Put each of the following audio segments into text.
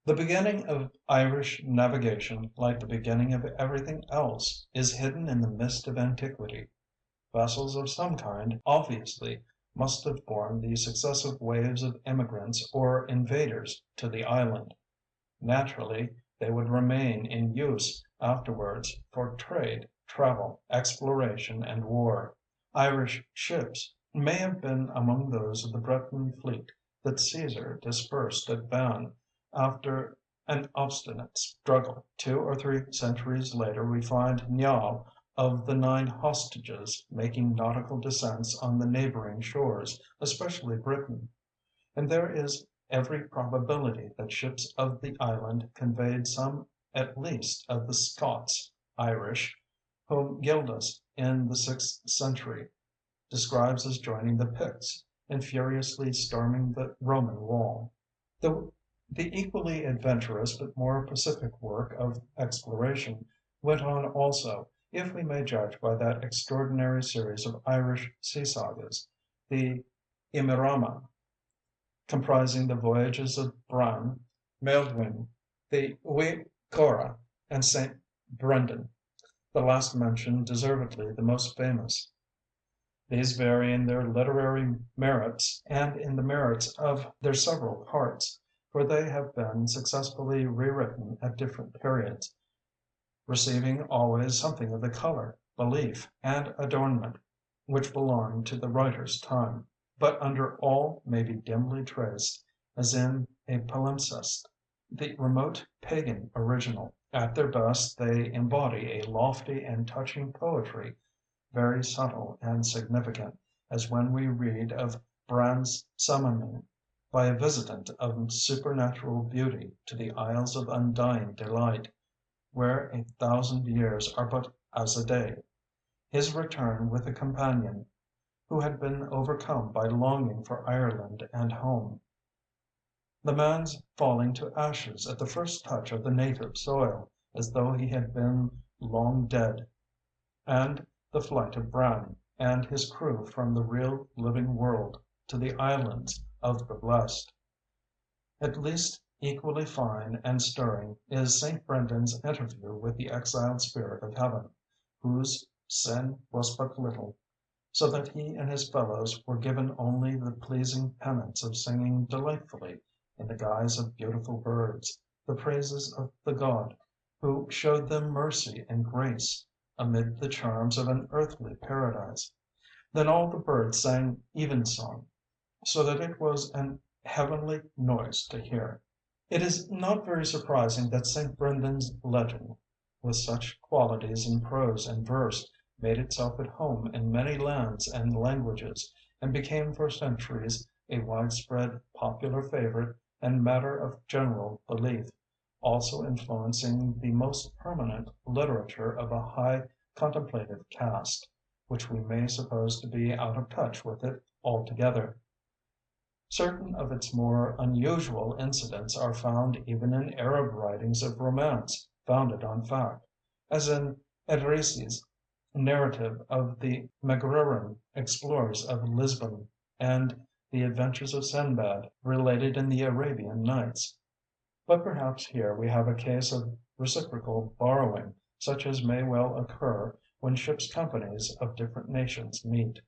The beginning of Irish navigation, like the beginning of everything else, is hidden in the mist of antiquity. Vessels of some kind obviously must have borne the successive waves of immigrants or invaders to the island. Naturally, they would remain in use afterwards for trade, travel, exploration, and war. Irish ships may have been among those of the Breton fleet that Caesar dispersed at Van after an obstinate struggle. 2 or 3 centuries later we find Niall of the Nine Hostages making nautical descents on the neighbouring shores, especially Britain. And there is every probability that ships of the island conveyed some at least of the Scots Irish, whom Gildas in the 6th century describes as joining the Picts in furiously storming the Roman wall. The, the equally adventurous but more pacific work of exploration went on also, if we may judge by that extraordinary series of Irish sea sagas, the Imrama, comprising the voyages of Bran, Maelduin, the Ui Cora, and St. Brendan, the last mentioned deservedly the most famous. These vary in their literary merits and in the merits of their several parts, for they have been successfully rewritten at different periods, receiving always something of the colour, belief, and adornment which belonged to the writer's time, but under all may be dimly traced, as in a palimpsest, the remote pagan original. At their best they embody a lofty and touching poetry, very subtle and significant, as when we read of Bran's summoning by a visitant of supernatural beauty to the Isles of Undying Delight, where 1,000 years are but as a day; his return with a companion who had been overcome by longing for Ireland and home; the man's falling to ashes at the first touch of the native soil, as though he had been long dead; and the flight of Bran and his crew from the real living world to the islands of the blest. At least equally fine and stirring is St. Brendan's interview with the exiled spirit of heaven, whose sin was but little, so that he and his fellows were given only the pleasing penance of singing delightfully, in the guise of beautiful birds, the praises of the god who showed them mercy and grace amid the charms of an earthly paradise. Then all the birds sang evensong, so that it was an heavenly noise to hear. It is not very surprising that St. Brendan's legend, with such qualities in prose and verse, made itself at home in many lands and languages, and became for centuries a widespread popular favorite and matter of general belief, also influencing the most permanent literature of a high contemplative caste, which we may suppose to be out of touch with it altogether. Certain of its more unusual incidents are found even in Arab writings of romance founded on fact, as in Edrisi's narrative of the Magruran explorers of Lisbon, and the adventures of Sinbad related in the Arabian Nights. But perhaps here we have a case of reciprocal borrowing, such as may well occur when ships' companies of different nations meet.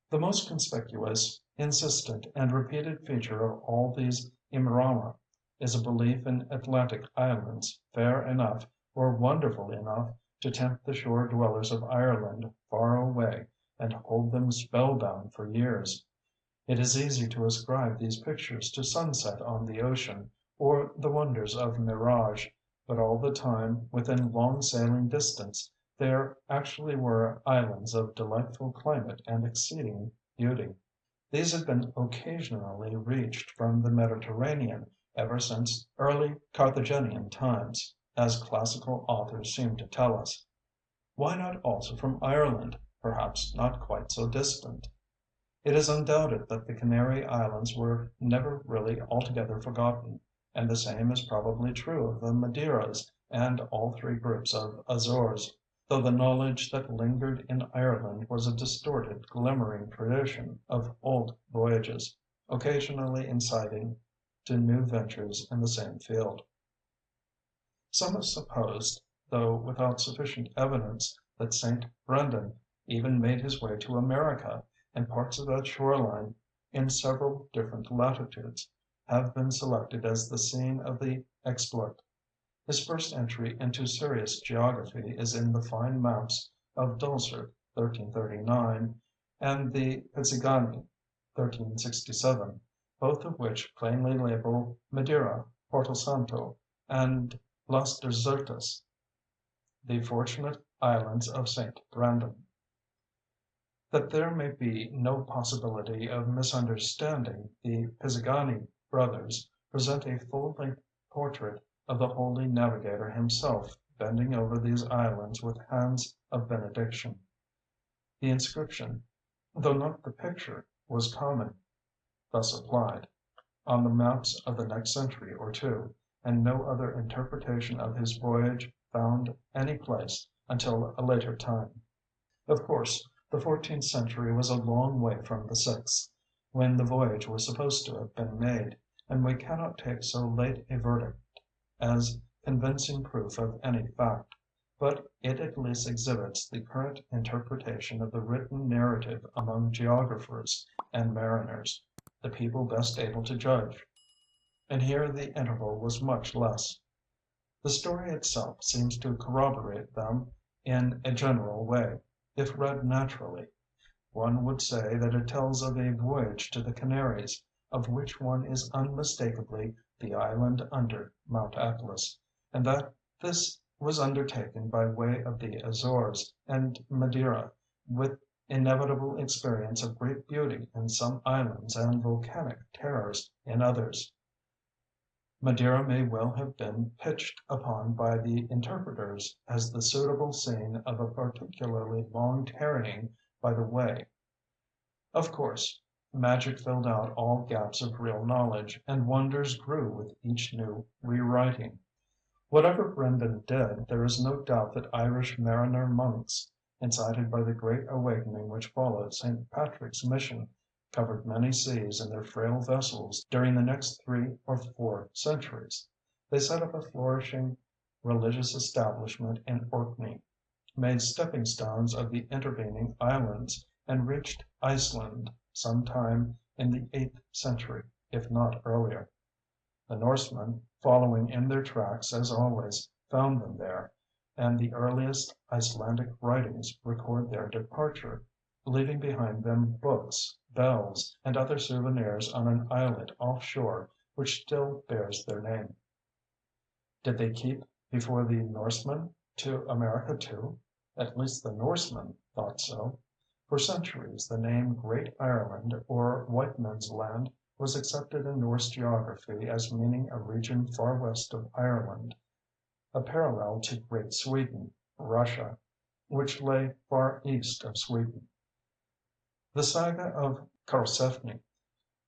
The most conspicuous, insistent, and repeated feature of all these Imrama is a belief in Atlantic islands, fair enough or wonderful enough to tempt the shore dwellers of Ireland far away and hold them spellbound for years. It is easy to ascribe these pictures to sunset on the ocean, or the wonders of mirage, but all the time, within long sailing distance, there actually were islands of delightful climate and exceeding beauty. These had been occasionally reached from the Mediterranean ever since early Carthaginian times, as classical authors seem to tell us. Why not also from Ireland, perhaps not quite so distant? It is undoubted that the Canary Islands were never really altogether forgotten, and the same is probably true of the Madeiras and all 3 groups of Azores, though the knowledge that lingered in Ireland was a distorted, glimmering tradition of old voyages, occasionally inciting to new ventures in the same field. Some have supposed, though without sufficient evidence, that St. Brendan even made his way to America, and parts of that shoreline in several different latitudes have been selected as the scene of the exploit. His first entry into serious geography is in the fine maps of Dulcet (1339) and the Pizzigani (1367), both of which plainly label Madeira, Porto Santo, and Las Desertas the fortunate islands of St. Brendan. That there may be no possibility of misunderstanding, the Pizzigani brothers present a full-length portrait of the holy navigator himself bending over these islands with hands of benediction. The inscription, though not the picture, was common, thus applied, on the maps of the next century or two, and no other interpretation of his voyage found any place until a later time. Of course, the 14th century was a long way from the 6th, when the voyage was supposed to have been made, and we cannot take so late a verdict as convincing proof of any fact, but it at least exhibits the current interpretation of the written narrative among geographers and mariners, the people best able to judge. And here the interval was much less. The story itself seems to corroborate them in a general way, if read naturally. One would say that it tells of a voyage to the Canaries, of which one is unmistakably the island under Mount Atlas, and that this was undertaken by way of the Azores and Madeira, with inevitable experience of great beauty in some islands and volcanic terrors in others. Madeira may well have been pitched upon by the interpreters as the suitable scene of a particularly long tarrying by the way. Of course, magic filled out all gaps of real knowledge, and wonders grew with each new rewriting. Whatever Brendan did, there is no doubt that Irish mariner monks, incited by the great awakening which followed St. Patrick's mission, covered many seas in their frail vessels during the next 3 or 4 centuries. They set up a flourishing religious establishment in Orkney, made stepping stones of the intervening islands, and reached Iceland some time in the 8th century, if not earlier. The Norsemen, following in their tracks as always, found them there, and the earliest Icelandic writings record their departure, leaving behind them books, bells, and other souvenirs on an islet offshore which still bears their name. Did they keep before the Norsemen to America too? At least the Norsemen thought so. For centuries the name Great Ireland, or White Men's Land, was accepted in Norse geography as meaning a region far west of Ireland, a parallel to Great Sweden, Russia, which lay far east of Sweden. The saga of Karlsefni,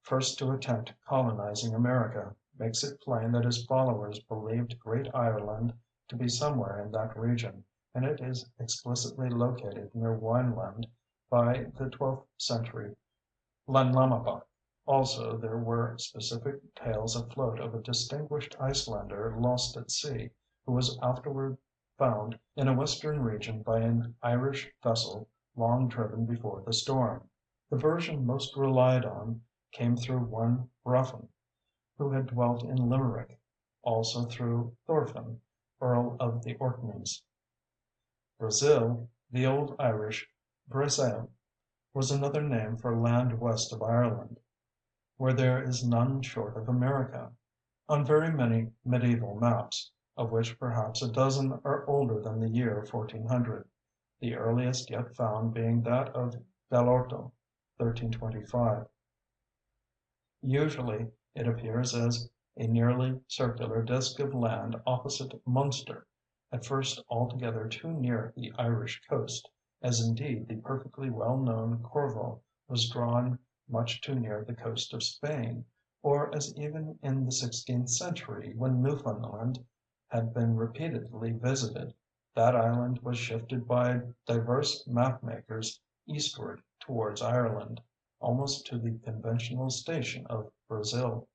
first to attempt colonizing America, makes it plain that his followers believed Great Ireland to be somewhere in that region, and it is explicitly located near Wineland by the 12th century Landnámabók. Also there were specific tales afloat of a distinguished Icelander lost at sea, who was afterward found in a western region by an Irish vessel long driven before the storm. The version most relied on came through one Brehon, who had dwelt in Limerick, also through Thorfinn, Earl of the Orkneys. Brazil, the old Irish Breasail, was another name for land west of Ireland, where there is none short of America. On very many medieval maps, of which perhaps a dozen are older than the year 1400, the earliest yet found being that of Dalorto, 1325. Usually it appears as a nearly circular disk of land opposite Munster, at first altogether too near the Irish coast, as indeed the perfectly well-known Corvo was drawn much too near the coast of Spain, or as even in the 16th century, when Newfoundland had been repeatedly visited, that island was shifted by diverse map-makers eastward towards Ireland, almost to the conventional station of Brazil.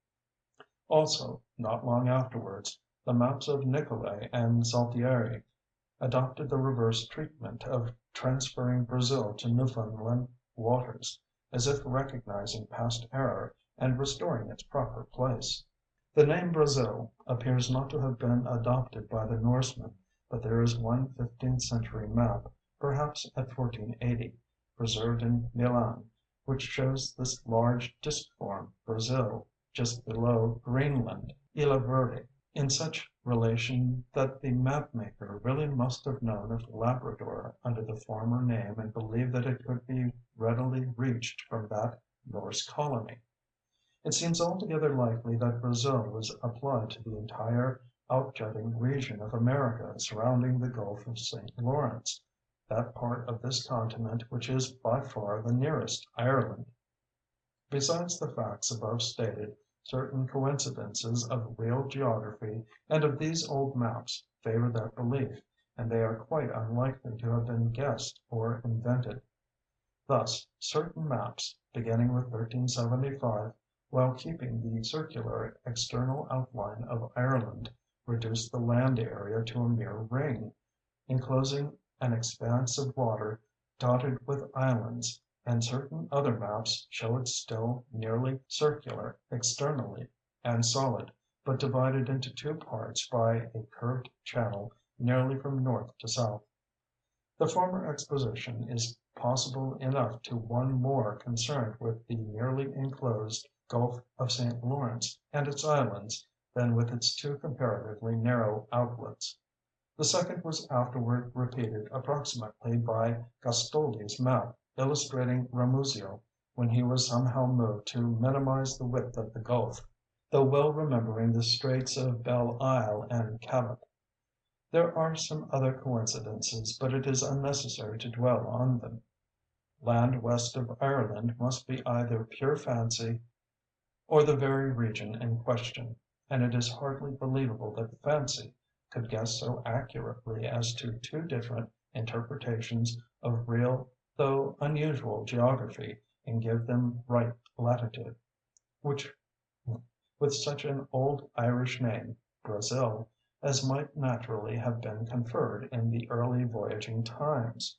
Also, not long afterwards, the maps of Nicolay and Saltieri adopted the reverse treatment of transferring Brazil to Newfoundland waters, as if recognizing past error and restoring its proper place. The name Brazil appears not to have been adopted by the Norsemen, but there is one 15th century map, perhaps at 1480, preserved in Milan, which shows this large disk form Brazil just below Greenland, Isla Verde, in such relation that the mapmaker really must have known of Labrador under the former name and believed that it could be readily reached from that Norse colony. It seems altogether likely that Brazil was applied to the entire outjutting region of America surrounding the Gulf of St. Lawrence, that part of this continent which is by far the nearest Ireland. Besides the facts above stated, certain coincidences of real geography and of these old maps favor that belief, and they are quite unlikely to have been guessed or invented. Thus, certain maps, beginning with 1375, while keeping the circular external outline of Ireland, reduce the land area to a mere ring, enclosing an expanse of water dotted with islands, and certain other maps show it still nearly circular externally and solid, but divided into two parts by a curved channel nearly from north to south. The former exposition is possible enough to one more concerned with the nearly enclosed Gulf of St. Lawrence and its islands than with its two comparatively narrow outlets. The second was afterward repeated approximately by Gastoldi's map illustrating Ramusio when he was somehow moved to minimize the width of the gulf, though well remembering the straits of Belle Isle and Cabot. There are some other coincidences, but it is unnecessary to dwell on them. Land west of Ireland must be either pure fancy or the very region in question, and it is hardly believable that fancy could guess so accurately as to two different interpretations of real though unusual geography and give them right latitude, which with such an old Irish name, Brazil, as might naturally have been conferred in the early voyaging times.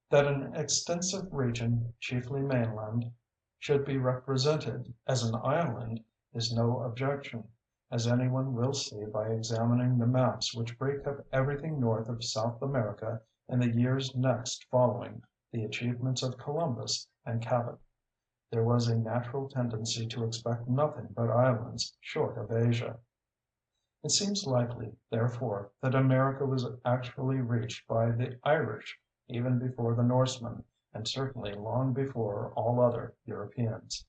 That an extensive region, chiefly mainland, should be represented as an island is no objection, as anyone will see by examining the maps which break up everything north of South America in the years next following the achievements of Columbus and Cabot. There was a natural tendency to expect nothing but islands short of Asia. It seems likely, therefore, that America was actually reached by the Irish even before the Norsemen, and certainly long before all other Europeans.